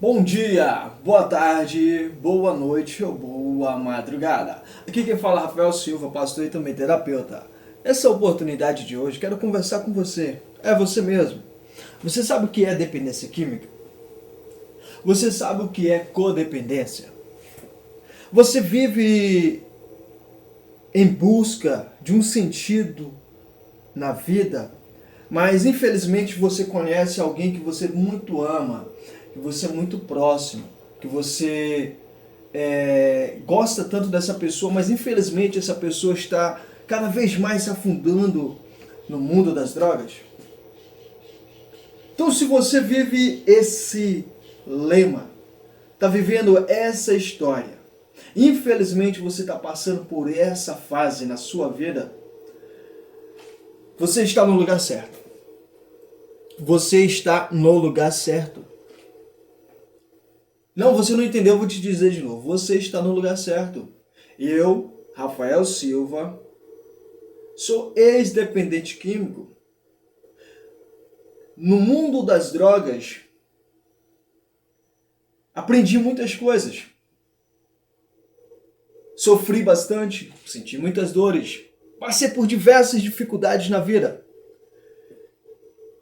Bom dia, boa tarde, boa noite ou boa madrugada. Aqui quem fala é Rafael Silva, pastor e também terapeuta. Nessa oportunidade de hoje quero conversar com você. É você mesmo. Você sabe o que é dependência química? Você sabe o que é codependência? Você vive em busca de um sentido na vida, mas infelizmente você conhece alguém que você muito ama, que você é muito próximo, que você gosta tanto dessa pessoa, mas infelizmente essa pessoa está cada vez mais se afundando no mundo das drogas. Então, se você vive esse lema, está vivendo essa história, infelizmente você está passando por essa fase na sua vida, você está no lugar certo. Você está no lugar certo. Não, você não entendeu, eu vou te dizer de novo. Você está no lugar certo. Eu, Rafael Silva, sou ex-dependente químico. No mundo das drogas, aprendi muitas coisas. Sofri bastante, senti muitas dores. Passei por diversas dificuldades na vida.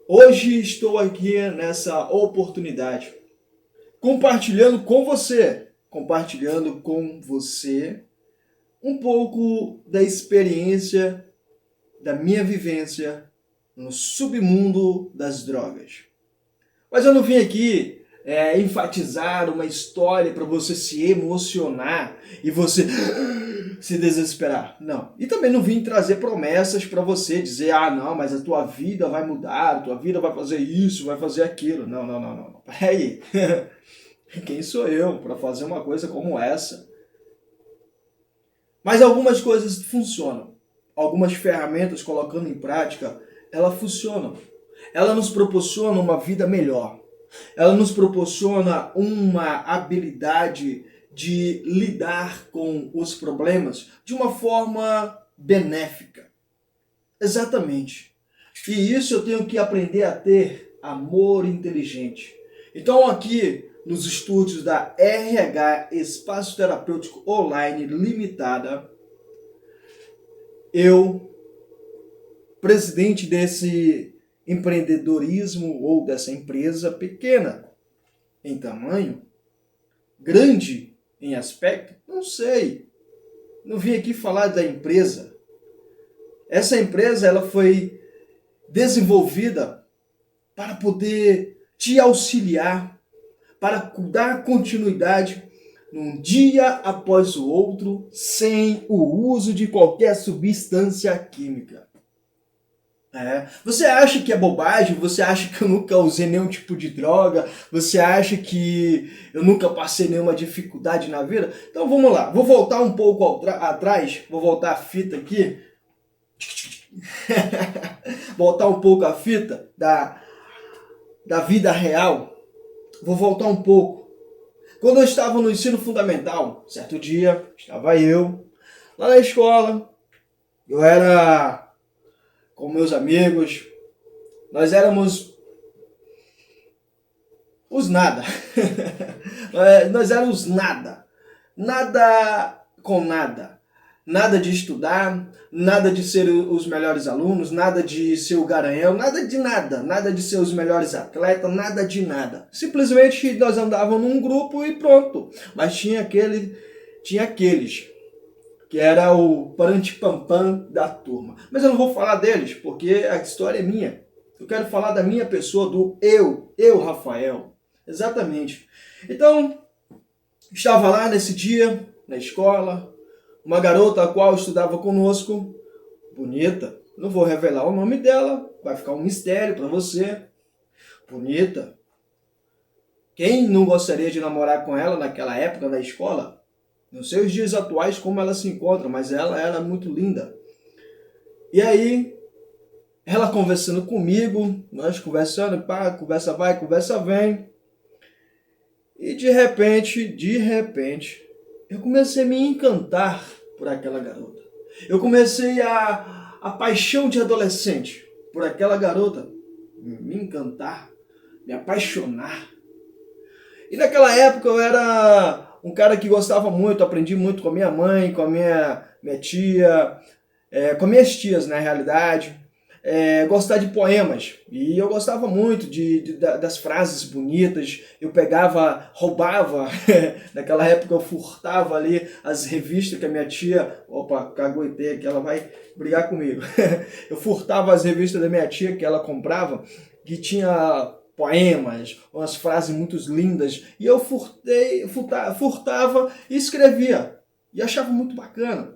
Hoje estou aqui nessa oportunidade, compartilhando com você um pouco da experiência, da minha vivência no submundo das drogas. Mas eu não vim aqui enfatizar uma história para você se emocionar e você se desesperar. Não. E também não vim trazer promessas para você dizer, não, mas a tua vida vai mudar, a tua vida vai fazer isso, vai fazer aquilo. Não, não, não, não. Peraí. Quem sou eu para fazer uma coisa como essa? Mas algumas coisas funcionam. Algumas ferramentas colocando em prática, elas funcionam. Ela nos proporciona uma vida melhor. Ela nos proporciona uma habilidade de lidar com os problemas de uma forma benéfica. Exatamente. E isso eu tenho que aprender a ter amor inteligente. Então aqui nos estúdios da RH Espaço Terapêutico Online Limitada, eu, presidente desse empreendedorismo ou dessa empresa pequena em tamanho, grande em aspecto, não sei. Não vim aqui falar da empresa. Essa empresa ela foi desenvolvida para poder te auxiliar, para dar continuidade num dia após o outro, sem o uso de qualquer substância química. Você acha que é bobagem? Você acha que eu nunca usei nenhum tipo de droga? Você acha que eu nunca passei nenhuma dificuldade na vida? Então vamos lá, vou voltar um pouco atrás, vou voltar a fita aqui. Voltar um pouco a fita da vida real. Vou voltar um pouco. Quando eu estava no ensino fundamental, certo dia, estava eu lá na escola, eu era com meus amigos, nós éramos os nada. Nós éramos nada. Nada com nada. Nada de estudar, nada de ser os melhores alunos, nada de ser o garanhão, nada de nada. Nada de ser os melhores atletas, nada de nada. Simplesmente nós andávamos num grupo e pronto. Mas tinha aqueles que era o parantipampam da turma. Mas eu não vou falar deles, porque a história é minha. Eu quero falar da minha pessoa, do eu Rafael. Exatamente. Então, estava lá nesse dia, na escola, uma garota a qual estudava conosco, bonita, não vou revelar o nome dela, vai ficar um mistério para você. Bonita. Quem não gostaria de namorar com ela naquela época na escola? Não sei os dias atuais como ela se encontra, mas ela era muito linda. E aí, ela conversando comigo, nós conversando, pá, conversa vai, conversa vem. E de repente, eu comecei a me encantar por aquela garota. Eu comecei a paixão de adolescente por aquela garota me encantar, me apaixonar. E naquela época eu era um cara que gostava muito, aprendi muito com a minha mãe, com a minha tia, com minhas tias, na realidade, gostar de poemas. E eu gostava muito das frases bonitas. Eu pegava, roubava, naquela época eu furtava ali as revistas que a minha tia, opa, caguetei que ela vai brigar comigo. Eu furtava as revistas da minha tia que ela comprava, que tinha poemas, umas frases muito lindas, e eu furtava e escrevia. E achava muito bacana.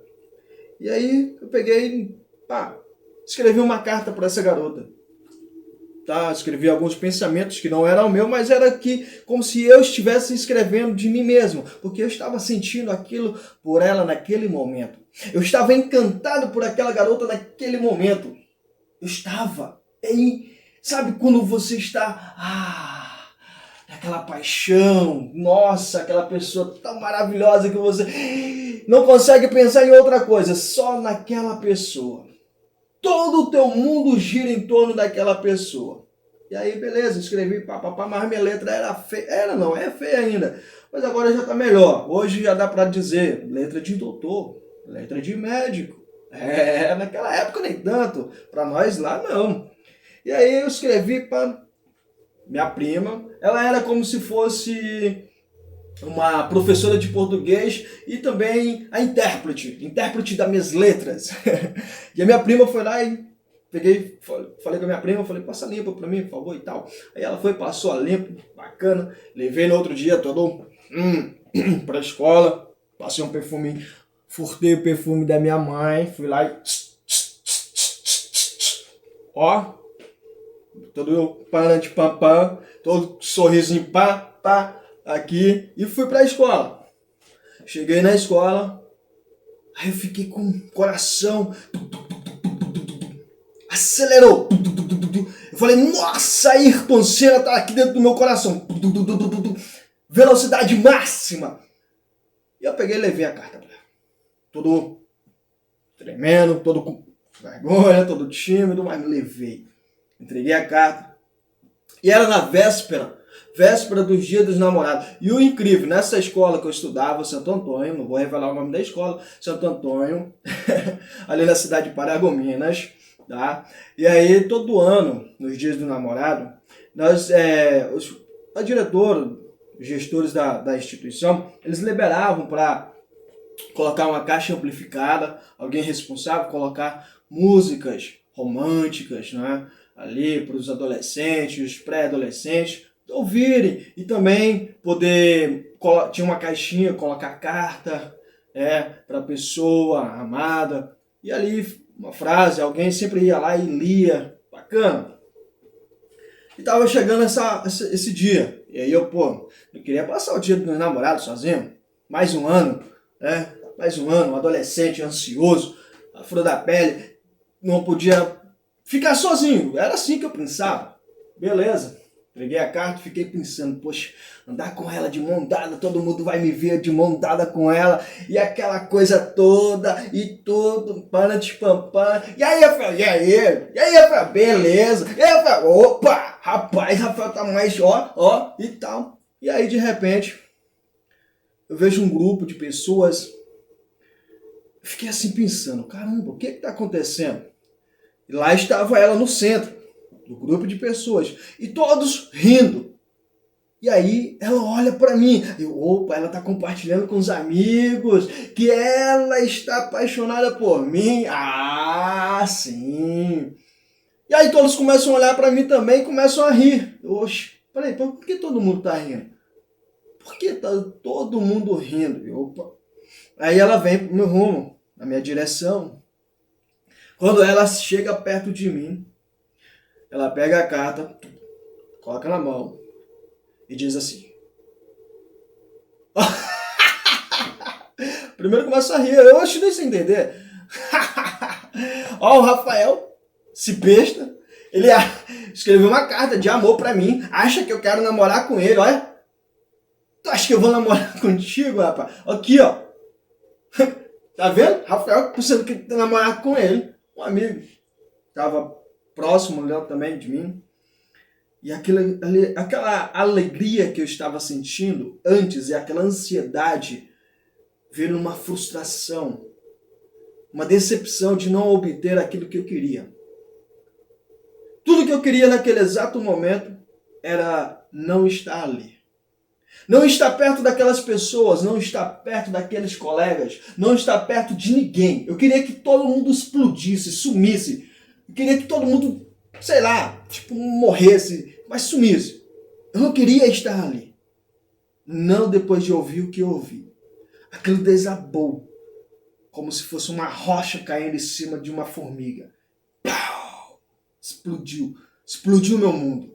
E aí eu peguei, pá, escrevi uma carta para essa garota. Tá? Escrevi alguns pensamentos que não eram meu, mas era como se eu estivesse escrevendo de mim mesmo, porque eu estava sentindo aquilo por ela naquele momento. Eu estava encantado por aquela garota naquele momento. Eu estava sabe quando você está, aquela paixão, nossa, aquela pessoa tão maravilhosa que você não consegue pensar em outra coisa, só naquela pessoa. Todo o teu mundo gira em torno daquela pessoa. E aí, beleza, escrevi papapá, mas minha letra era feia. É feia ainda. Mas agora já está melhor. Hoje já dá para dizer letra de doutor, letra de médico. Naquela época nem tanto. Para nós lá, não. E aí eu escrevi para minha prima. Ela era como se fosse uma professora de português e também a intérprete das minhas letras. E a minha prima foi lá e falei com a minha prima, falei, passa limpa pra mim, por favor, e tal. Aí ela foi, passou a limpo, bacana. Levei no outro dia todo pra escola, passei um perfume, furtei o perfume da minha mãe, fui lá e ó, todo pam, todo sorrisinho pá, aqui, e fui pra escola. Cheguei na escola, aí eu fiquei com o coração, acelerou. Eu falei, nossa, Ayrton Senna tá aqui dentro do meu coração. Velocidade máxima. E eu peguei e levei a carta pra ela. Todo tremendo, todo com vergonha, todo tímido, mas me levei. Entreguei a carta. E era na véspera dos Dias dos Namorados. E o incrível, nessa escola que eu estudava, Santo Antônio, não vou revelar o nome da escola, Santo Antônio, ali na cidade de Paragominas, tá? E aí, todo ano, nos Dias do Namorado, a diretora, os gestores da instituição, eles liberavam para colocar uma caixa amplificada, alguém responsável, colocar músicas românticas, né? Ali para os adolescentes, os pré-adolescentes, ouvirem e também poder, tinha uma caixinha, colocar carta para a pessoa amada, e ali uma frase, alguém sempre ia lá e lia, bacana. E tava chegando esse dia, e aí eu queria passar o dia do meu namorado sozinho, mais um ano, um adolescente ansioso, a flor da pele, não podia ficar sozinho, era assim que eu pensava. Beleza, peguei a carta e fiquei pensando, poxa, andar com ela de mão dada, todo mundo vai me ver de mão dada com ela, e aquela coisa toda, e tudo, pam. E aí, Rafael, beleza, e aí, Rafael, opa, rapaz, Rafael tá mais, ó, e tal. E aí, de repente, eu vejo um grupo de pessoas, eu fiquei assim pensando, caramba, o que tá acontecendo? E lá estava ela no centro do grupo de pessoas, e todos rindo. E aí ela olha para mim, ela está compartilhando com os amigos que ela está apaixonada por mim. Ah, sim. E aí todos começam a olhar para mim também e começam a rir. Oxe, peraí, por que todo mundo está rindo? Por que está todo mundo rindo? Aí ela vem pro meu rumo, na minha direção. Quando ela chega perto de mim, ela pega a carta, coloca na mão e diz assim. Primeiro começa a rir, eu acho nem sem entender. Ó, o Rafael, se besta, ele escreveu uma carta de amor pra mim, acha que eu quero namorar com ele, olha. Tu acha que eu vou namorar contigo, rapaz? Aqui, ó. Tá vendo? Rafael pensando que quer namorar com ele, um amigo. Tava próximo também de mim. E aquela alegria que eu estava sentindo antes e aquela ansiedade veio numa frustração, uma decepção de não obter aquilo que eu queria. Tudo que eu queria naquele exato momento era não estar ali. Não estar perto daquelas pessoas, não estar perto daqueles colegas, não estar perto de ninguém. Eu queria que todo mundo explodisse, sumisse. Eu queria que todo mundo, sei lá, morresse, mas sumisse. Eu não queria estar ali. Não depois de ouvir o que eu ouvi. Aquilo desabou, como se fosse uma rocha caindo em cima de uma formiga. Pau! Explodiu. Explodiu meu mundo.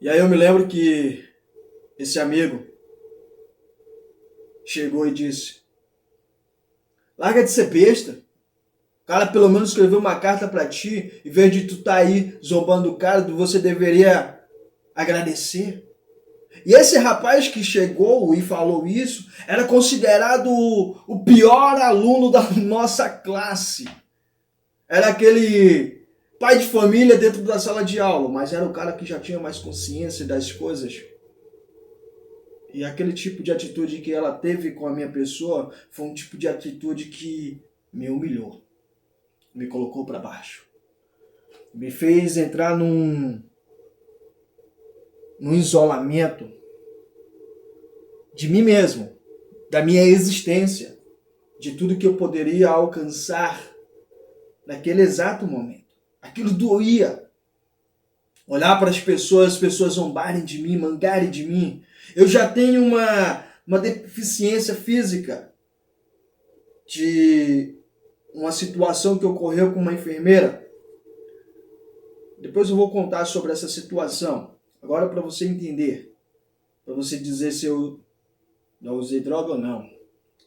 E aí eu me lembro que esse amigo chegou e disse: larga de ser besta. O cara pelo menos escreveu uma carta pra ti, em vez de tu tá aí zombando o cara, você deveria agradecer. E esse rapaz que chegou e falou isso era considerado o pior aluno da nossa classe. Era aquele pai de família dentro da sala de aula, mas era o cara que já tinha mais consciência das coisas. E aquele tipo de atitude que ela teve com a minha pessoa foi um tipo de atitude que me humilhou, me colocou para baixo, me fez entrar num isolamento de mim mesmo, da minha existência, de tudo que eu poderia alcançar naquele exato momento. Aquilo doía. Olhar para as pessoas zombarem de mim, mangarem de mim. Eu já tenho uma deficiência física de uma situação que ocorreu com uma enfermeira. Depois eu vou contar sobre essa situação. Agora para você entender, para você dizer se eu não usei droga ou não.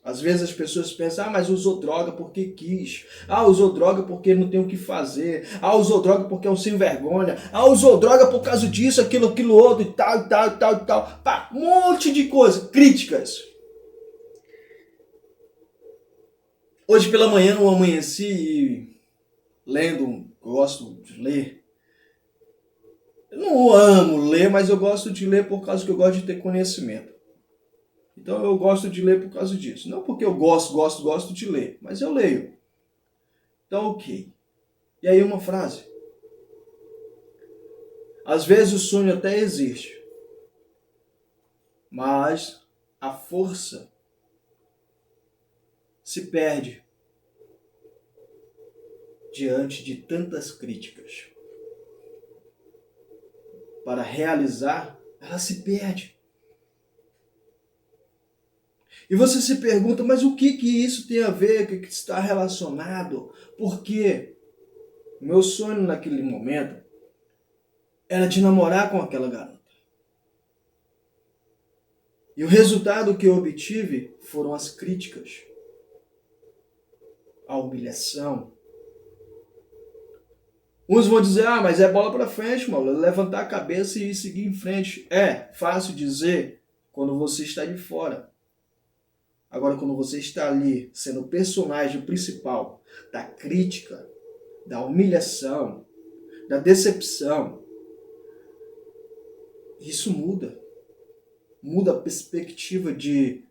Às vezes as pessoas pensam, mas usou droga porque quis. Usou droga porque não tem o que fazer. Usou droga porque é um sem vergonha. Usou droga por causa disso, aquilo outro e tal. Pá, um monte de coisas, críticas. Hoje pela manhã eu amanheci lendo, eu gosto de ler. Eu não amo ler, mas eu gosto de ler por causa que eu gosto de ter conhecimento. Então eu gosto de ler por causa disso. Não porque eu gosto de ler, mas eu leio. Então, ok. E aí uma frase. Às vezes o sonho até existe, mas a força se perde diante de tantas críticas. Para realizar, ela se perde. E você se pergunta, mas o que isso tem a ver, o que está relacionado? Porque o meu sonho naquele momento era de namorar com aquela garota. E o resultado que eu obtive foram as críticas, a humilhação. Uns vão dizer, mas é bola pra frente, mano, levantar a cabeça e seguir em frente. É fácil dizer quando você está de fora. Agora, quando você está ali, sendo o personagem principal da crítica, da humilhação, da decepção, isso muda. Muda a perspectiva de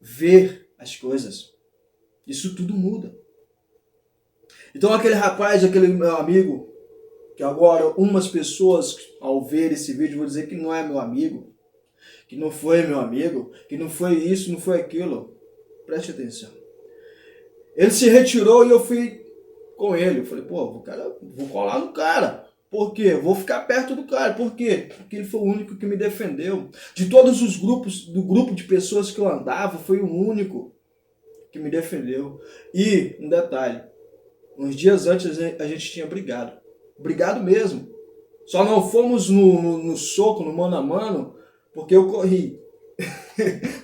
ver as coisas. Isso tudo muda. Então aquele rapaz, aquele meu amigo, que agora umas pessoas ao ver esse vídeo vão dizer que não é meu amigo, que não foi meu amigo, que não foi isso, não foi aquilo. Preste atenção. Ele se retirou e eu fui com ele. Eu falei, vou colar no cara. Por quê? Vou ficar perto do cara. Por quê? Porque ele foi o único que me defendeu. De todos os grupos, do grupo de pessoas que eu andava, foi o único que me defendeu. E, um detalhe, uns dias antes a gente tinha brigado. Brigado mesmo. Só não fomos no soco, no mano a mano, porque eu corri.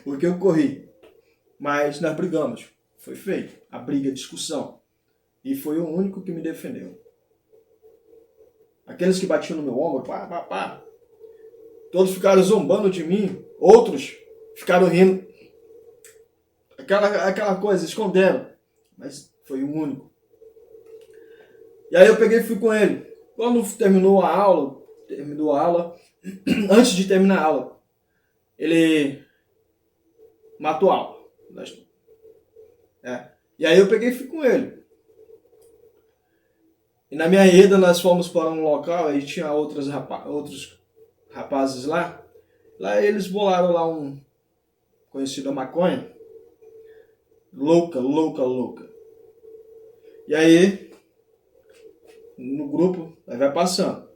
Porque eu corri. Mas nós brigamos. Foi feito. A briga, a discussão. E foi o único que me defendeu. Aqueles que batiam no meu ombro, pá. Todos ficaram zombando de mim. Outros ficaram rindo. Aquela coisa, esconderam. Mas foi o único. E aí eu peguei e fui com ele. Quando terminou a aula, antes de terminar a aula, ele matou a aula. E aí eu peguei e fui com ele. E na minha ida nós fomos para um local e tinha outros rapazes lá. Lá eles bolaram lá um conhecido a maconha. Louca, louca, louca. E aí, no grupo, aí vai passando.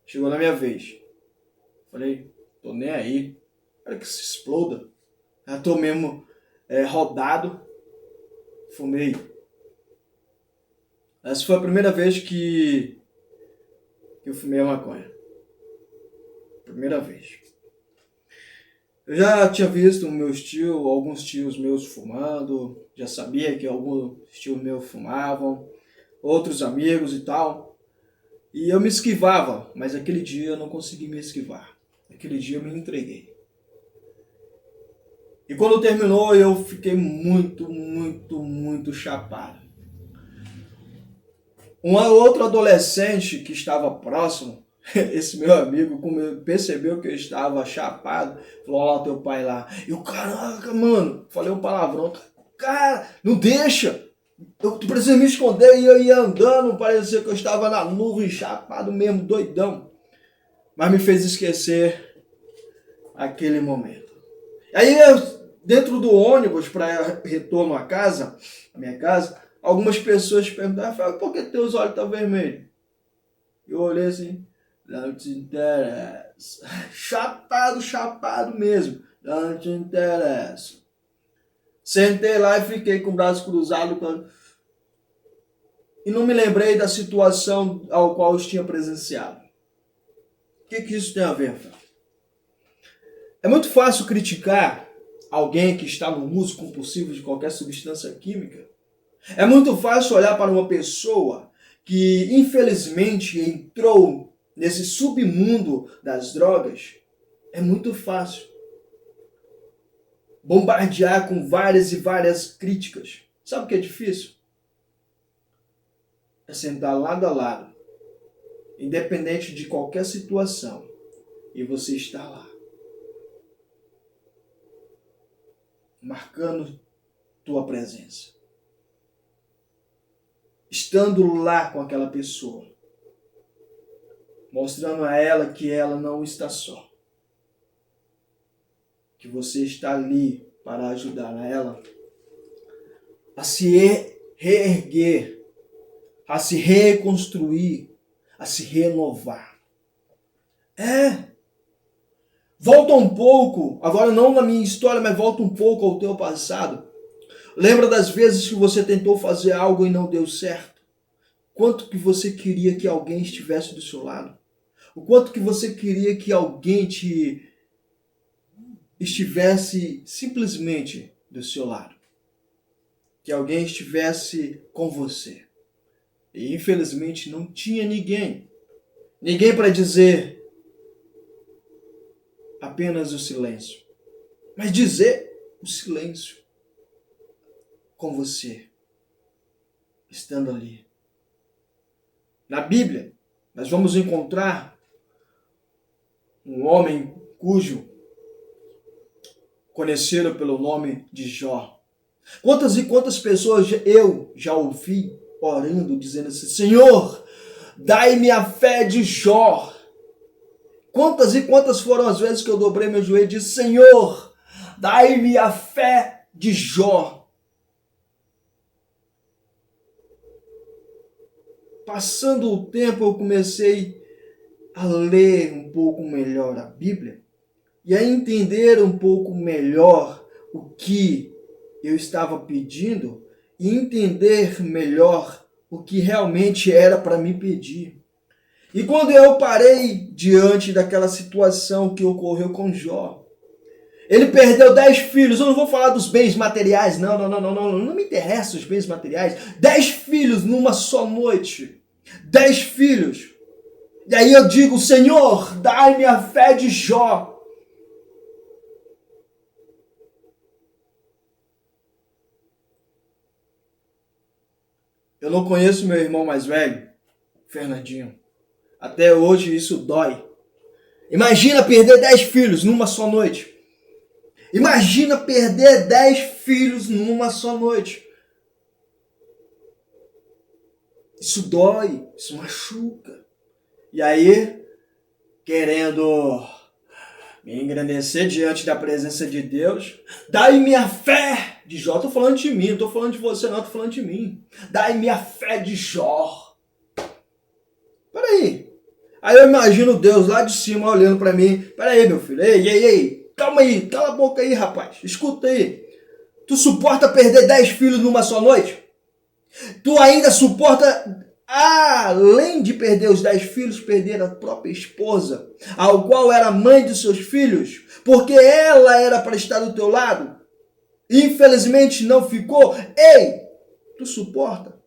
Chegou na minha vez. Falei, tô nem aí. Quero que se exploda. Já tô mesmo rodado. Fumei. Essa foi a primeira vez que eu fumei a maconha. Primeira vez. Eu já tinha visto alguns tios meus fumando, já sabia que alguns tios meus fumavam, outros amigos e tal. E eu me esquivava, mas aquele dia eu não consegui me esquivar. Aquele dia eu me entreguei. E quando terminou eu fiquei muito, muito, muito chapado. Um outro adolescente que estava próximo, esse meu amigo, percebeu que eu estava chapado, falou, olha lá o teu pai lá. E eu, caraca, mano, falei um palavrão, cara, não deixa, eu preciso me esconder. E eu ia andando, parecia que eu estava na nuvem, chapado mesmo, doidão. Mas me fez esquecer aquele momento. Aí, dentro do ônibus, para retorno à casa, à minha casa, algumas pessoas perguntaram, por que teus olhos estão vermelhos? Eu olhei assim, não te interessa. Chapado mesmo. Não te interessa. Sentei lá e fiquei com o braço cruzado. E não me lembrei da situação ao qual eu tinha presenciado. O que isso tem a ver, Fábio? É muito fácil criticar alguém que está no uso compulsivo de qualquer substância química. É muito fácil olhar para uma pessoa que infelizmente entrou nesse submundo das drogas. É muito fácil bombardear com várias e várias críticas. Sabe o que é difícil? É sentar lado a lado, independente de qualquer situação, e você está lá, marcando tua presença, estando lá com aquela pessoa, mostrando a ela que ela não está só, que você está ali para ajudar ela a se reerguer, a se reconstruir, a se renovar. Volta um pouco, agora não na minha história, mas volta um pouco ao teu passado. Lembra das vezes que você tentou fazer algo e não deu certo? Quanto que você queria que alguém estivesse do seu lado? O quanto que você queria que alguém te estivesse simplesmente do seu lado? Que alguém estivesse com você. E infelizmente não tinha ninguém. Ninguém para dizer apenas o silêncio. Mas dizer o silêncio com você, estando ali. Na Bíblia, nós vamos encontrar um homem cujo conhecido pelo nome de Jó. Quantas e quantas pessoas eu já ouvi orando, dizendo assim, Senhor, dai-me a fé de Jó. Quantas e quantas foram as vezes que eu dobrei meu joelho e disse, Senhor, dai-me a fé de Jó. Passando o tempo, eu comecei a ler um pouco melhor a Bíblia e a entender um pouco melhor o que eu estava pedindo e entender melhor o que realmente era para me pedir. E quando eu parei diante daquela situação que ocorreu com Jó, ele perdeu 10 filhos. Eu não vou falar dos bens materiais, não me interessa os bens materiais. 10 filhos numa só noite. 10 filhos. E aí eu digo, Senhor, dai-me a fé de Jó. Eu não conheço meu irmão mais velho, Fernandinho, até hoje isso dói. Imagina perder 10 filhos numa só noite. Imagina perder 10 filhos numa só noite. Isso dói, isso machuca. E aí, querendo me engrandecer diante da presença de Deus, dai-me a fé de Jó. Tô falando de mim, não tô falando de você não, tô falando de mim. Dai-me a fé de Jó. Peraí. Aí eu imagino Deus lá de cima olhando pra mim. Peraí, meu filho, ei, calma aí, cala a boca aí, rapaz. Escuta aí. Tu suporta perder 10 filhos numa só noite? Tu ainda suporta, além de perder os 10 filhos, perder a própria esposa, ao qual era mãe de seus filhos, porque ela era para estar do teu lado? Infelizmente não ficou. Ei, tu suporta?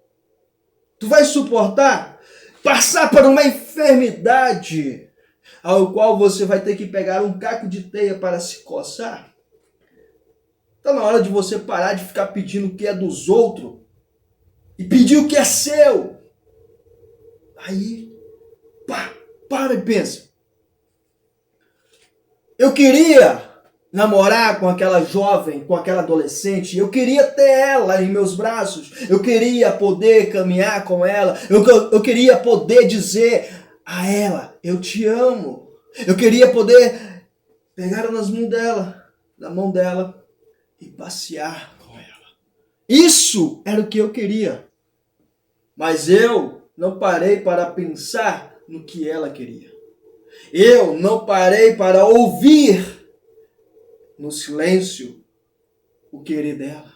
Tu vai suportar passar por uma enfermidade ao qual você vai ter que pegar um caco de teia para se coçar? Está na hora de você parar de ficar pedindo o que é dos outros e pedir o que é seu. Aí, para e pensa. Eu queria namorar com aquela jovem, com aquela adolescente. Eu queria ter ela em meus braços. Eu queria poder caminhar com ela. Eu queria poder dizer a ela, eu te amo. Eu queria poder pegar na mão dela e passear com ela. Isso era o que eu queria. Mas eu não parei para pensar no que ela queria. Eu não parei para ouvir no silêncio o querer dela.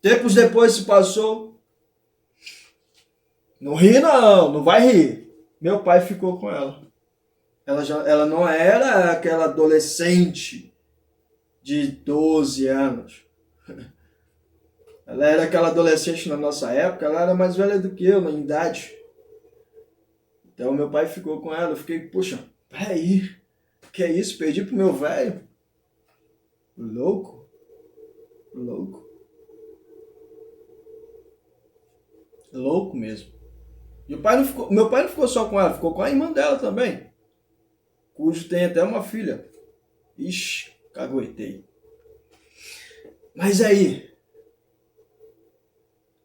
Tempos depois se passou. Não ri não, não vai rir. Meu pai ficou com ela. Ela não era aquela adolescente de 12 anos. Ela era aquela adolescente na nossa época, ela era mais velha do que eu na idade. Então meu pai ficou com ela, eu fiquei, poxa, peraí, que é isso? Perdi pro meu velho? Louco. Louco mesmo. E meu pai não ficou só com ela, ficou com a irmã dela também, cujo tem até uma filha. Ixi, caguetei. Mas aí,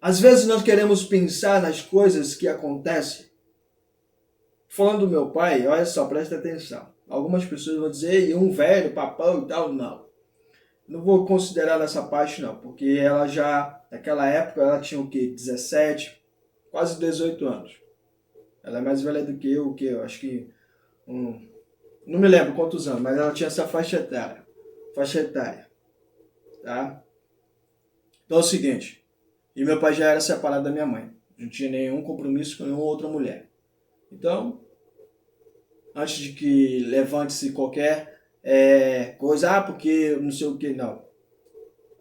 às vezes nós queremos pensar nas coisas que acontecem. Falando do meu pai, olha só, presta atenção. Algumas pessoas vão dizer, um velho, papão e tal, não. Não vou considerar nessa parte não, porque ela já, naquela época, ela tinha o quê? 17, quase 18 anos. Ela é mais velha do que eu, acho que, não me lembro quantos anos, mas ela tinha essa faixa etária, tá? Então é o seguinte, e meu pai já era separado da minha mãe, não tinha nenhum compromisso com nenhuma outra mulher. Então, antes de que levante-se qualquer coisa, porque não sei o que, não.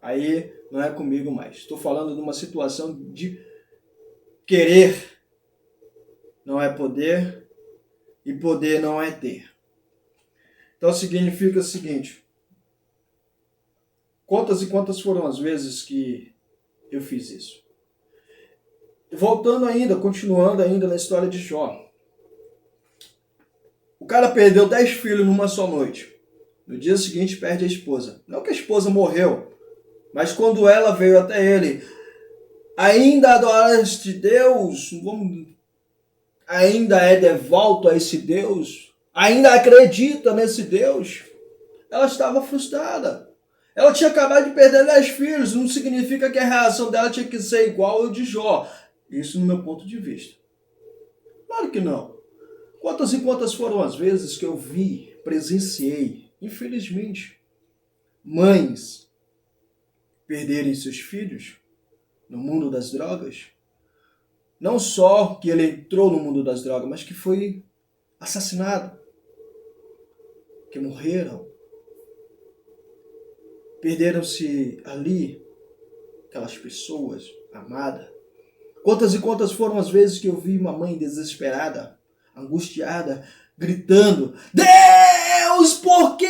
Aí não é comigo mais. Estou falando de uma situação de querer não é poder e poder não é ter. Então significa o seguinte, quantas e quantas foram as vezes que eu fiz isso? Voltando ainda, continuando ainda na história de Jó. O cara perdeu 10 filhos numa só noite. No dia seguinte perde a esposa. Não que a esposa morreu, mas quando ela veio até ele, ainda adoraste Deus? Ainda é devoto a esse Deus? Ainda acredita nesse Deus? Ela estava frustrada. Ela tinha acabado de perder 10 filhos. Não significa que a reação dela tinha que ser igual ao de Jó. Isso no meu ponto de vista. Claro que não. Quantas e quantas foram as vezes que eu presenciei, infelizmente, mães perderem seus filhos no mundo das drogas? Não só que ele entrou no mundo das drogas, mas que foi assassinado, que morreram. Perderam-se ali aquelas pessoas amadas. Quantas e quantas foram as vezes que eu vi uma mãe desesperada, angustiada, gritando, Deus, por quê?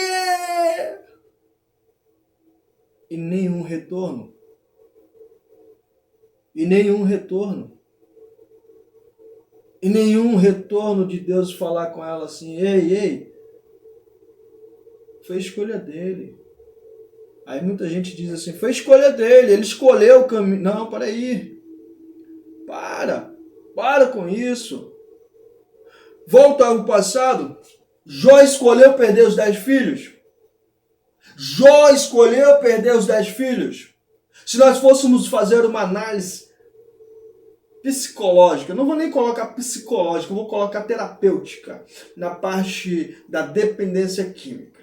E nenhum retorno. E nenhum retorno. E nenhum retorno de Deus falar com ela assim, ei, foi escolha dele. Aí muita gente diz assim, foi escolha dele, ele escolheu o caminho. Não, peraí. Para com isso. Volta ao passado. Jó escolheu perder os 10 filhos. Jó escolheu perder os 10 filhos. Se nós fôssemos fazer uma análise psicológica, eu não vou nem colocar psicológica, eu vou colocar terapêutica, na parte da dependência química,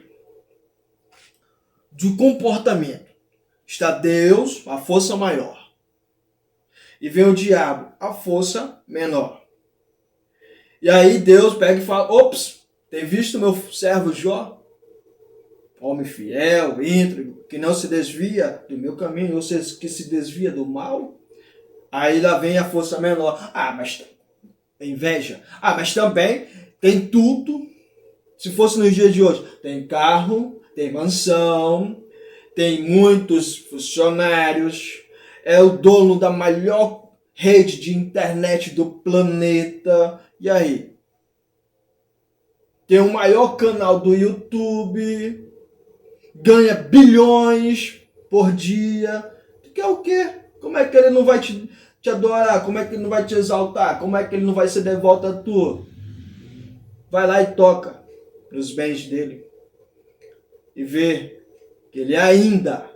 do comportamento. Está Deus, a força maior. E vem o diabo, a força menor. E aí Deus pega e fala, ops, tem visto meu servo Jó? Homem fiel, íntegro, que não se desvia do meu caminho, ou seja, que se desvia do mal. Aí lá vem a força menor. Mas inveja. Mas também tem tudo. Se fosse nos dias de hoje, tem carro, tem mansão, tem muitos funcionários, é o dono da maior rede de internet do planeta. E aí? Tem o maior canal do YouTube, ganha bilhões por dia. Tu quer o quê? Como é que ele não vai te adorar? Como é que ele não vai te exaltar? Como é que ele não vai ser devoto a tu? Vai lá e toca nos bens dele e vê que ele ainda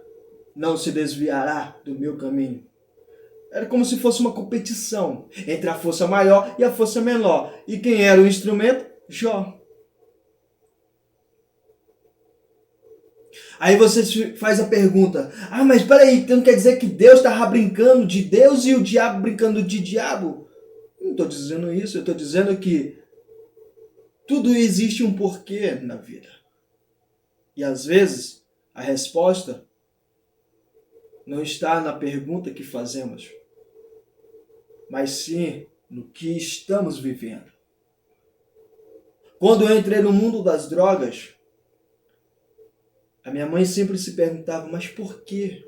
não se desviará do meu caminho. Era como se fosse uma competição entre a força maior e a força menor. E quem era o instrumento? Jó. Aí você faz a pergunta, mas peraí, então quer dizer que Deus estava brincando de Deus e o diabo brincando de diabo? Não estou dizendo isso, eu estou dizendo que tudo existe um porquê na vida. E às vezes a resposta não está na pergunta que fazemos, mas sim no que estamos vivendo. Quando eu entrei no mundo das drogas, a minha mãe sempre se perguntava, mas por quê?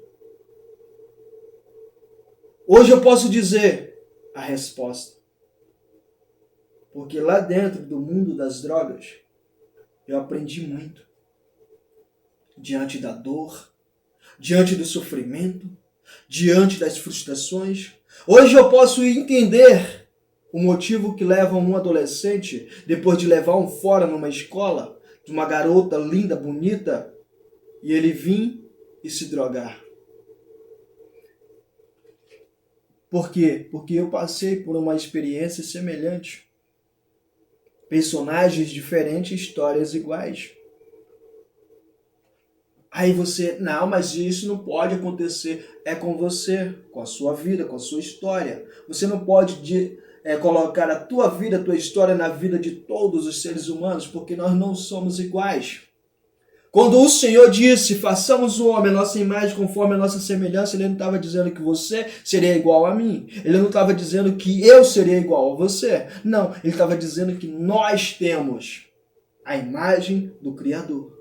Hoje eu posso dizer a resposta. Porque lá dentro do mundo das drogas, eu aprendi muito. Diante da dor, diante do sofrimento, diante das frustrações. Hoje eu posso entender o motivo que leva um adolescente, depois de levar um fora numa escola, de uma garota linda, bonita, e ele vir e se drogar. Por quê? Porque eu passei por uma experiência semelhante. Personagens diferentes, histórias iguais. Aí você, não, mas isso não pode acontecer. É com você, com a sua vida, com a sua história. Você não pode colocar a tua vida, a tua história na vida de todos os seres humanos, porque nós não somos iguais. Quando o Senhor disse, façamos o homem a nossa imagem conforme a nossa semelhança, Ele não estava dizendo que você seria igual a mim. Ele não estava dizendo que eu seria igual a você. Não, Ele estava dizendo que nós temos a imagem do Criador.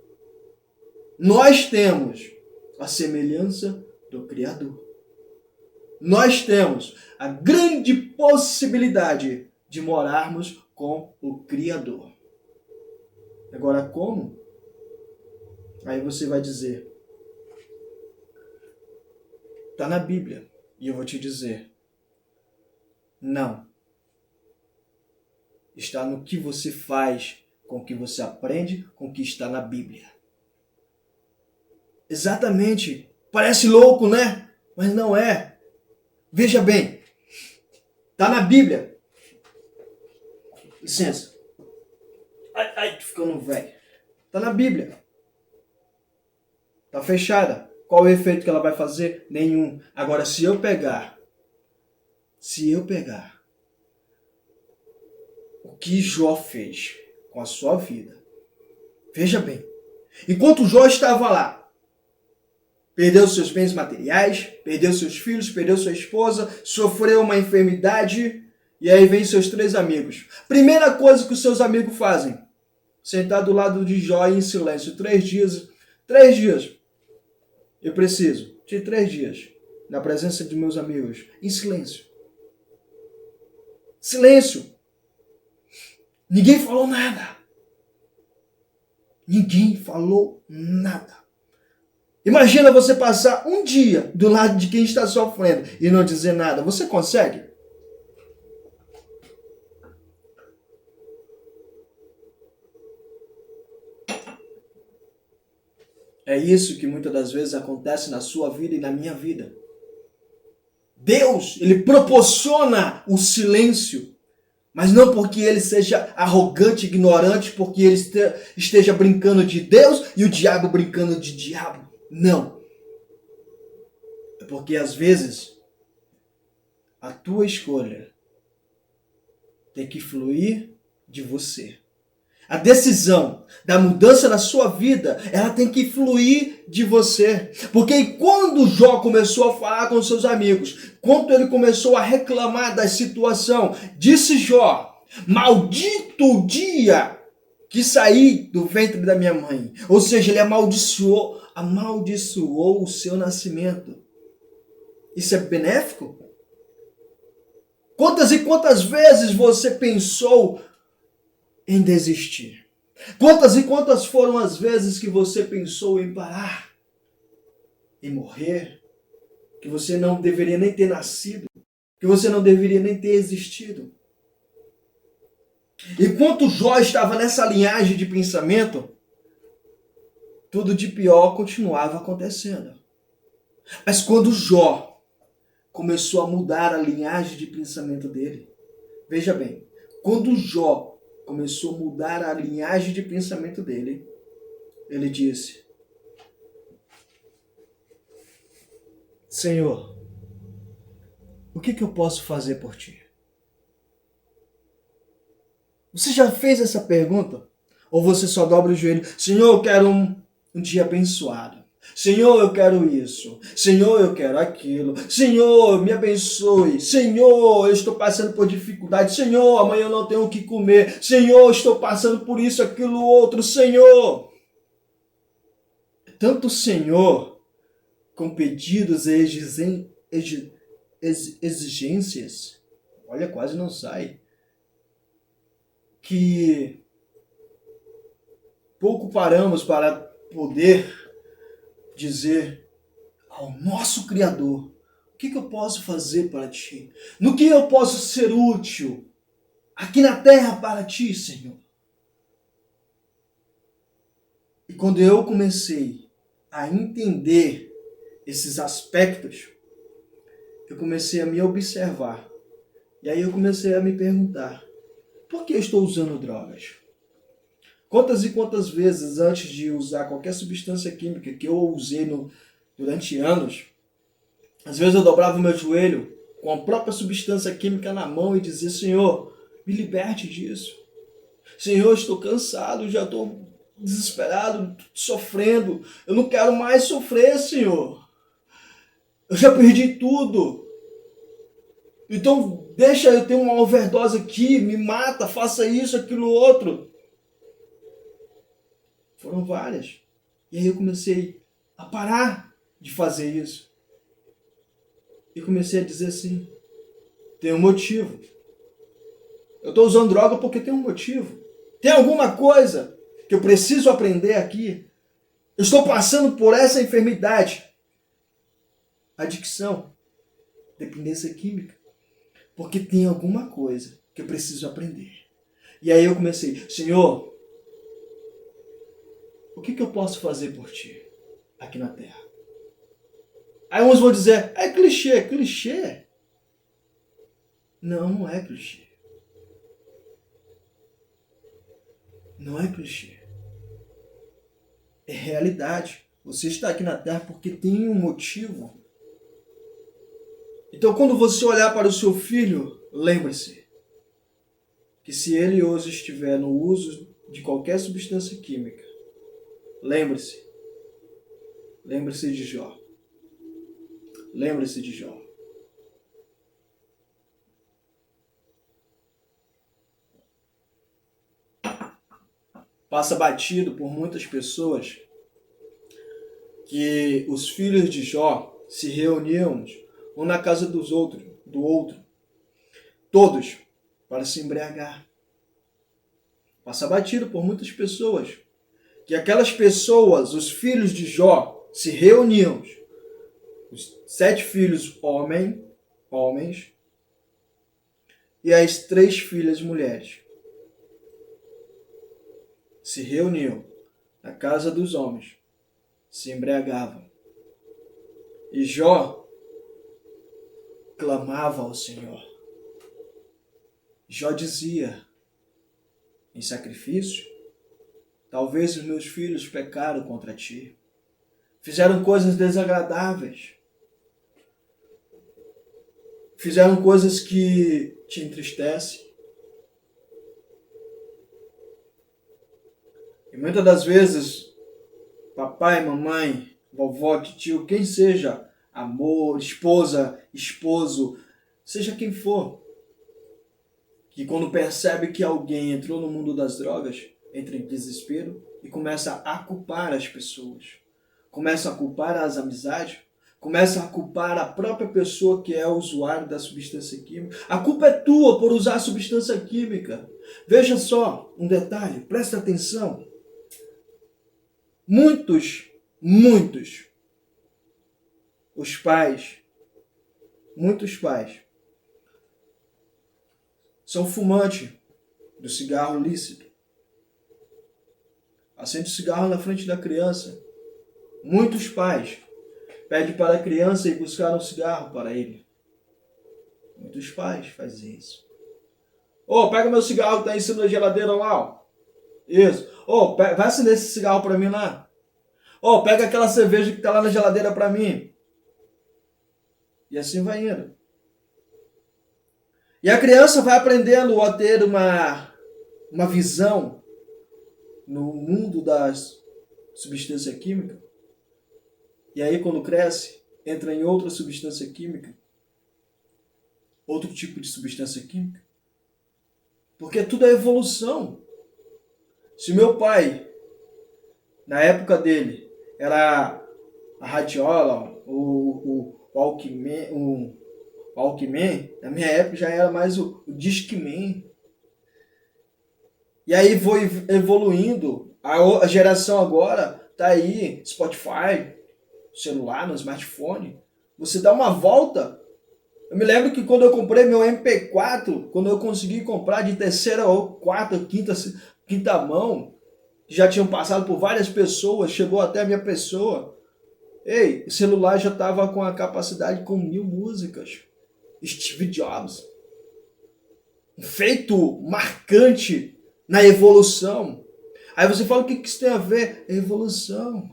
Nós temos a semelhança do Criador. Nós temos a grande possibilidade de morarmos com o Criador. Agora, como? Aí você vai dizer, está na Bíblia. E eu vou te dizer, não. Está no que você faz, com o que você aprende, com o que está na Bíblia. Exatamente. Parece louco, né? Mas não é. Veja bem. Está na Bíblia. Licença. Ai, tô ficando velho. Está na Bíblia. Está fechada. Qual o efeito que ela vai fazer? Nenhum. Agora, se eu pegar o que Jó fez com a sua vida, veja bem, enquanto Jó estava lá, perdeu seus bens materiais, perdeu seus filhos, perdeu sua esposa, sofreu uma enfermidade, e aí vem seus 3 amigos. Primeira coisa que os seus amigos fazem, sentar do lado de Jó em silêncio, 3 dias, 3 dias. Eu preciso de 3 dias. na presença de meus amigos, em silêncio. Silêncio. Ninguém falou nada. Ninguém falou nada. Imagina você passar um dia do lado de quem está sofrendo e não dizer nada. Você consegue? É isso que muitas das vezes acontece na sua vida e na minha vida. Deus, ele proporciona o silêncio, mas não porque ele seja arrogante, ignorante, porque ele esteja brincando de Deus e o diabo brincando de diabo. Não. É porque às vezes a tua escolha tem que fluir de você. A decisão da mudança na sua vida, ela tem que fluir de você. Porque quando Jó começou a falar com seus amigos, quando ele começou a reclamar da situação, disse Jó: maldito o dia que saí do ventre da minha mãe. Ou seja, ele amaldiçoou o seu nascimento. Isso é benéfico? Quantas e quantas vezes você pensou em desistir? Quantas e quantas foram as vezes que você pensou em parar, em morrer, que você não deveria nem ter nascido, que você não deveria nem ter existido? Enquanto Jó estava nessa linhagem de pensamento, tudo de pior continuava acontecendo. Mas quando Jó começou a mudar a linhagem de pensamento dele, veja bem, quando Jó começou a mudar a linhagem de pensamento dele, ele disse: Senhor, o que eu posso fazer por ti? Você já fez essa pergunta? Ou você só dobra o joelho? Senhor, eu quero um dia abençoado. Senhor, eu quero isso. Senhor, eu quero aquilo. Senhor, me abençoe. Senhor, eu estou passando por dificuldade. Senhor, amanhã eu não tenho o que comer. Senhor, eu estou passando por isso, aquilo, outro. Senhor. Tanto Senhor com pedidos e exigências. Olha, quase não sai. Que pouco paramos para poder dizer ao nosso Criador: o que eu posso fazer para ti? No que eu posso ser útil aqui na terra para ti, Senhor? E quando eu comecei a entender esses aspectos, eu comecei a me observar. E aí eu comecei a me perguntar: por que eu estou usando drogas? Quantas e quantas vezes antes de usar qualquer substância química que eu usei durante anos, às vezes eu dobrava o meu joelho com a própria substância química na mão e dizia: Senhor, me liberte disso. Senhor, estou cansado, já estou desesperado, sofrendo. Eu não quero mais sofrer, Senhor. Eu já perdi tudo. Então deixa eu ter uma overdose aqui, me mata, faça isso, aquilo, outro. Foram várias. E aí eu comecei a parar de fazer isso. E comecei a dizer assim: tem um motivo. Eu estou usando droga porque tem um motivo. Tem alguma coisa que eu preciso aprender aqui. Eu estou passando por essa enfermidade. Adicção. Dependência química. Porque tem alguma coisa que eu preciso aprender. E aí eu comecei: Senhor, o que eu posso fazer por ti aqui na terra? Aí uns vão dizer: é clichê. Clichê? Não, não é clichê. Não é clichê. É realidade. Você está aqui na terra porque tem um motivo. Então, quando você olhar para o seu filho, lembre-se que se ele hoje estiver no uso de qualquer substância química, lembre-se de Jó. Lembre-se de Jó. Passa batido por muitas pessoas que os filhos de Jó se reuniam um na casa do outro, todos para se embriagar. Passa batido por muitas pessoas, que aquelas pessoas, os filhos de Jó, se reuniam, os 7 filhos homens, e as 3 filhas mulheres. Se reuniam na casa dos homens, se embriagavam. E Jó clamava ao Senhor. Jó dizia: em sacrifício, talvez os meus filhos pecaram contra ti, fizeram coisas desagradáveis, fizeram coisas que te entristecem. E muitas das vezes, papai, mamãe, vovó, tio, quem seja, amor, esposa, esposo, seja quem for, que quando percebe que alguém entrou no mundo das drogas, entra em desespero e começa a culpar as pessoas, começa a culpar as amizades, começa a culpar a própria pessoa que é usuário da substância química. A culpa é tua por usar a substância química. Veja só um detalhe, presta atenção. Muitos, muitos pais são fumantes do cigarro lícito. Acende o cigarro na frente da criança. Muitos pais pedem para a criança ir buscar um cigarro para ele. Muitos pais fazem isso. Pega meu cigarro que está em cima da geladeira lá. Ó. Isso. Vai acender esse cigarro para mim lá. Pega aquela cerveja que está lá na geladeira para mim. E assim vai indo. E a criança vai aprendendo a ter uma visão no mundo das substâncias químicas. E aí, quando cresce, entra em outra substância química, outro tipo de substância química. Porque tudo é evolução. Se meu pai, na época dele, era a radiola, o Walkman, na minha época já era mais o Discman. E aí foi evoluindo. A geração agora tá aí, Spotify, celular, no smartphone. Você dá uma volta. Eu me lembro que quando eu comprei meu MP4, quando eu consegui comprar de terceira ou quarta, quinta mão, que já tinham passado por várias pessoas, chegou até a minha pessoa. O celular já estava com a capacidade com 1000 músicas. Steve Jobs. Um feito marcante na evolução. Aí você fala, o que isso tem a ver? Evolução.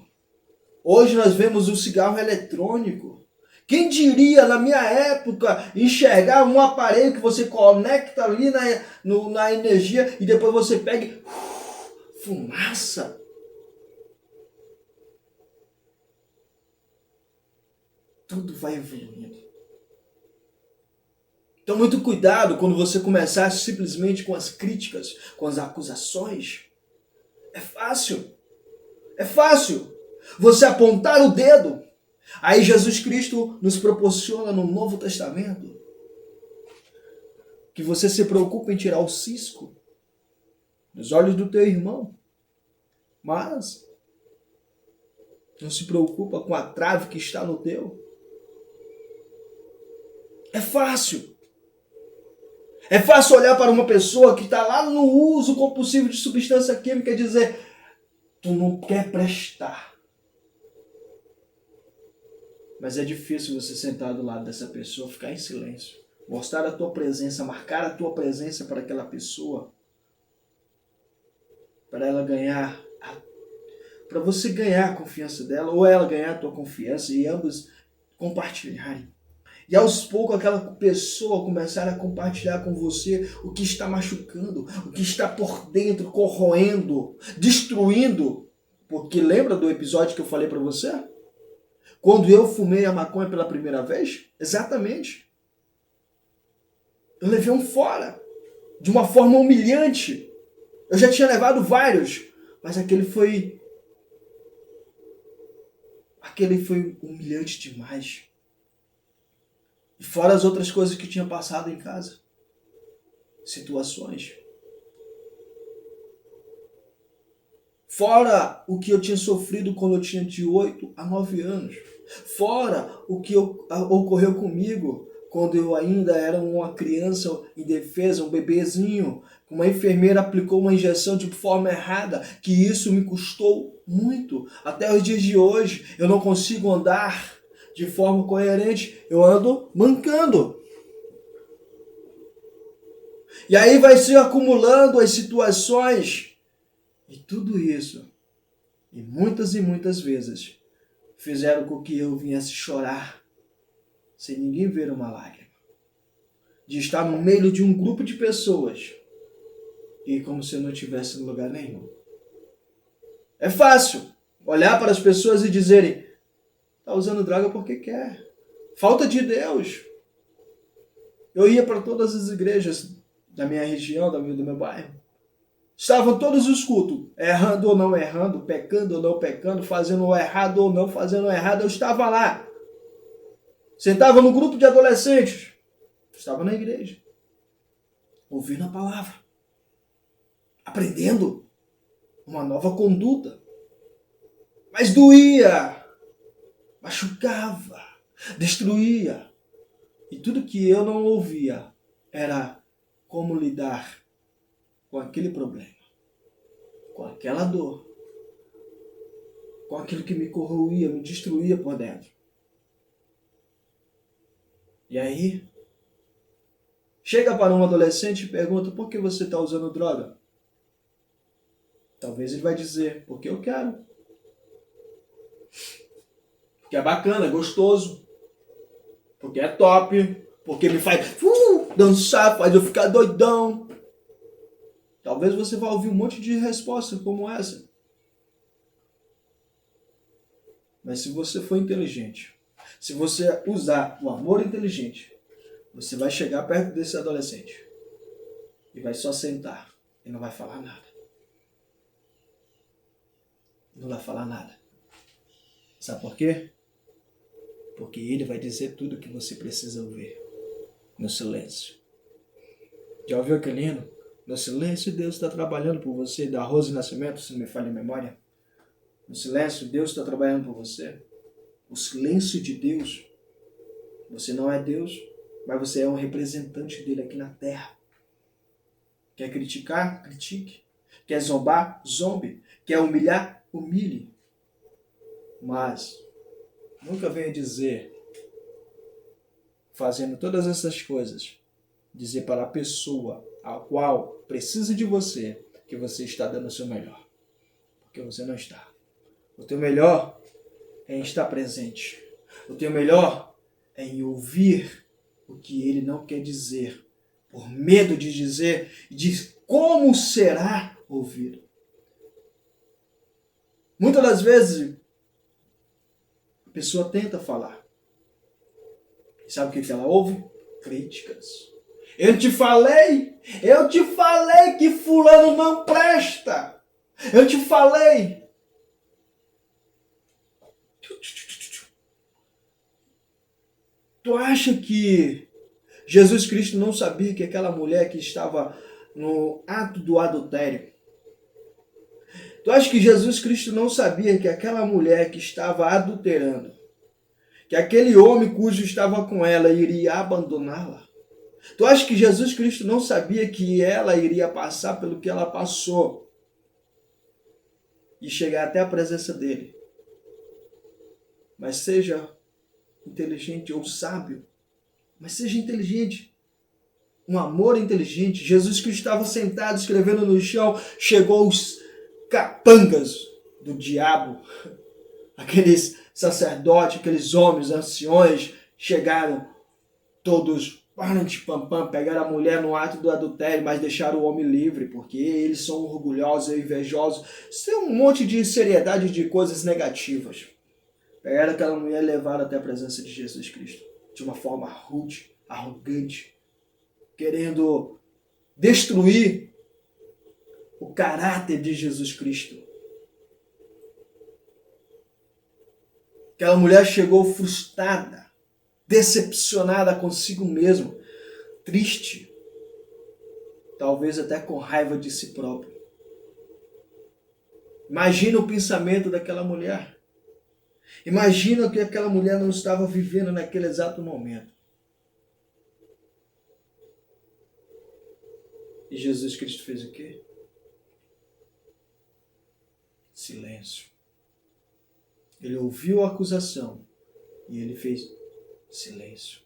Hoje nós vemos o cigarro eletrônico. Quem diria, na minha época, enxergar um aparelho que você conecta ali na energia e depois você pega e fumaça. Tudo vai evoluindo. Então, muito cuidado quando você começar simplesmente com as críticas, com as acusações. É fácil. Você apontar o dedo. Aí Jesus Cristo nos proporciona no Novo Testamento que você se preocupa em tirar o cisco dos olhos do teu irmão, mas não se preocupa com a trave que está no teu. É fácil olhar para uma pessoa que está lá no uso compulsivo de substância química e dizer: tu não quer prestar. Mas é difícil você sentar do lado dessa pessoa, ficar em silêncio, mostrar a tua presença, marcar a tua presença para aquela pessoa, para ela ganhar, para você ganhar a confiança dela, ou ela ganhar a tua confiança e ambos compartilharem. E aos poucos aquela pessoa começar a compartilhar com você o que está machucando, o que está por dentro, corroendo, destruindo. Porque lembra do episódio que eu falei para você? Quando eu fumei a maconha pela primeira vez? Exatamente. Eu levei um fora, de uma forma humilhante. Eu já tinha levado vários, mas aquele foi Aquele foi humilhante demais. E fora as outras coisas que tinha passado em casa. Situações. Fora o que eu tinha sofrido quando eu tinha de 8 a 9 anos. Fora o que ocorreu comigo quando eu ainda era uma criança indefesa, um bebezinho. Uma enfermeira aplicou uma injeção de forma errada, que isso me custou muito. Até os dias de hoje eu não consigo andar de forma coerente, eu ando mancando. E aí vai se acumulando as situações. E tudo isso, e muitas vezes, fizeram com que eu viesse chorar, sem ninguém ver uma lágrima. De estar no meio de um grupo de pessoas, e como se eu não estivesse em lugar nenhum. É fácil olhar para as pessoas e dizerem, está usando droga porque quer. Falta de Deus. Eu ia para todas as igrejas da minha região, do meu bairro. Estavam todos os cultos, errando ou não errando, pecando ou não pecando, fazendo o errado ou não fazendo o errado, eu estava lá. Sentava no grupo de adolescentes, estava na igreja, ouvindo a palavra, aprendendo uma nova conduta. Mas doía, machucava, destruía. E tudo que eu não ouvia era como lidar com aquele problema, com aquela dor, com aquilo que me corroía, me destruía por dentro. E aí, chega para um adolescente e pergunta, por que você está usando droga? Talvez ele vai dizer, porque eu quero. Porque é bacana, é gostoso. Porque é top. Porque me faz dançar, faz eu ficar doidão. Talvez você vá ouvir um monte de respostas como essa. Mas se você for inteligente, se você usar o amor inteligente, você vai chegar perto desse adolescente e vai só sentar e não vai falar nada. Não vai falar nada. Sabe por quê? Porque ele vai dizer tudo o que você precisa ouvir no silêncio. Já ouviu aquele hino? No silêncio, Deus está trabalhando por você, da Rose Nascimento, se não me falha a memória. No silêncio, Deus está trabalhando por você. O silêncio de Deus. Você não é Deus, mas você é um representante dele aqui na Terra. Quer criticar? Critique. Quer zombar? Zombe. Quer humilhar? Humilhe. Mas nunca venha dizer, fazendo todas essas coisas, dizer para a pessoa a qual precisa de você que você está dando o seu melhor. Porque você não está. O teu melhor é em estar presente. O teu melhor é em ouvir o que ele não quer dizer, por medo de dizer e de como será ouvido. Muitas das vezes, a pessoa tenta falar. E sabe o que ela ouve? Críticas. Eu te falei que fulano não presta. Eu te falei. Tu acha que Jesus Cristo não sabia que aquela mulher que estava no ato do adultério, tu acha que Jesus Cristo não sabia que aquela mulher que estava adulterando, que aquele homem cujo estava com ela iria abandoná-la? Tu acha que Jesus Cristo não sabia que ela iria passar pelo que ela passou e chegar até a presença dele? Mas seja inteligente ou sábio, mas seja inteligente. Um amor inteligente. Jesus Cristo estava sentado escrevendo no chão, chegou os capangas do diabo, aqueles sacerdotes, aqueles homens, anciões, chegaram todos pegaram a mulher no ato do adultério, mas deixaram o homem livre, porque eles são orgulhosos e invejosos. Isso é um monte de seriedade de coisas negativas. Pegaram aquela mulher e levaram até a presença de Jesus Cristo, de uma forma rude, arrogante, querendo destruir o caráter de Jesus Cristo. Aquela mulher chegou frustrada, decepcionada consigo mesma, triste, talvez até com raiva de si própria. Imagina o pensamento daquela mulher. Imagina o que aquela mulher não estava vivendo naquele exato momento. E Jesus Cristo fez o quê? Silêncio. Ele ouviu a acusação e ele fez silêncio.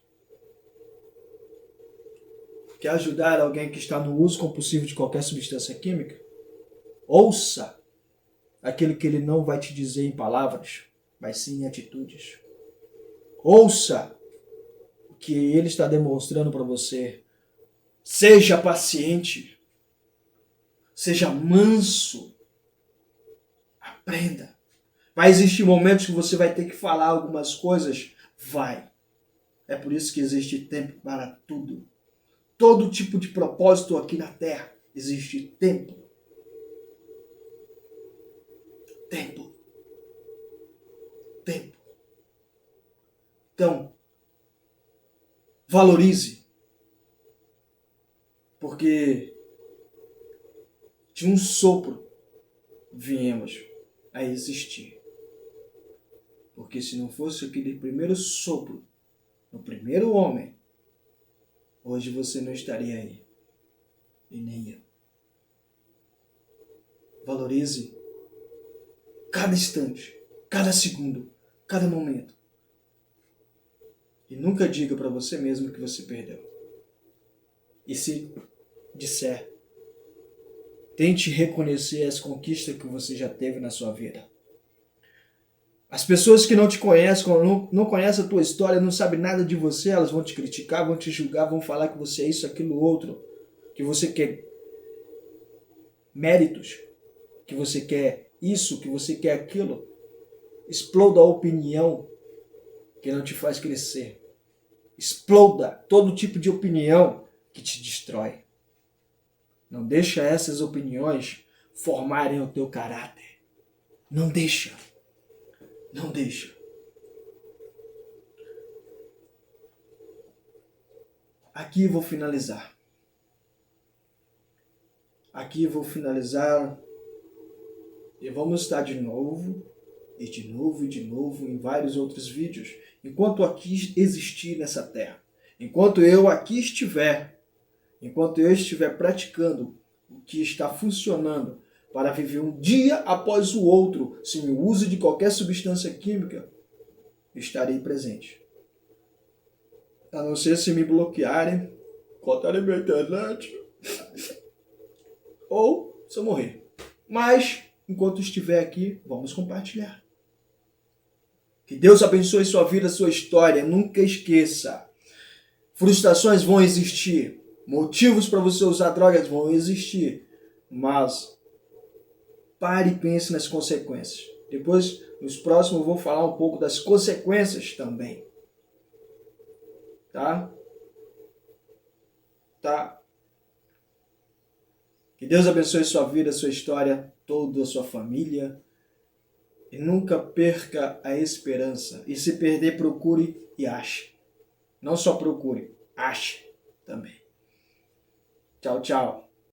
Quer ajudar alguém que está no uso compulsivo de qualquer substância química? Ouça aquilo que ele não vai te dizer em palavras, mas sim em atitudes. Ouça o que ele está demonstrando para você. Seja paciente. Seja manso. Aprenda. Vai existir momentos que você vai ter que falar algumas coisas? Vai. É por isso que existe tempo para tudo. Todo tipo de propósito aqui na Terra existe tempo. Tempo. Tempo. Então, valorize. Porque de um sopro viemos a existir. Porque se não fosse aquele primeiro sopro, no primeiro homem, hoje você não estaria aí. E nem eu. Valorize cada instante, cada segundo, cada momento. E nunca diga para você mesmo que você perdeu. E se disser, tente reconhecer as conquistas que você já teve na sua vida. As pessoas que não te conhecem, não conhecem a tua história, não sabem nada de você, elas vão te criticar, vão te julgar, vão falar que você é isso, aquilo, outro, que você quer méritos, que você quer isso, que você quer aquilo. Exploda a opinião que não te faz crescer. Exploda todo tipo de opinião que te destrói. Não deixa essas opiniões formarem o teu caráter. Não deixa. Não deixa. Aqui vou finalizar. Aqui vou finalizar. E vamos estar de novo, e de novo, e de novo, em vários outros vídeos. Enquanto aqui existir nessa terra. Enquanto eu aqui estiver. Enquanto eu estiver praticando o que está funcionando para viver um dia após o outro, sem o uso de qualquer substância química, estarei presente. A não ser se me bloquearem, cortarem minha internet, ou se eu morrer. Mas, enquanto estiver aqui, vamos compartilhar. Que Deus abençoe sua vida, sua história. Nunca esqueça. Frustrações vão existir. Motivos para você usar drogas vão existir. Mas pare e pense nas consequências. Depois, nos próximos, eu vou falar um pouco das consequências também. Tá? Tá? Que Deus abençoe sua vida, sua história, toda a sua família. E nunca perca a esperança. E se perder, procure e ache. Não só procure, ache também. Tchau, tchau.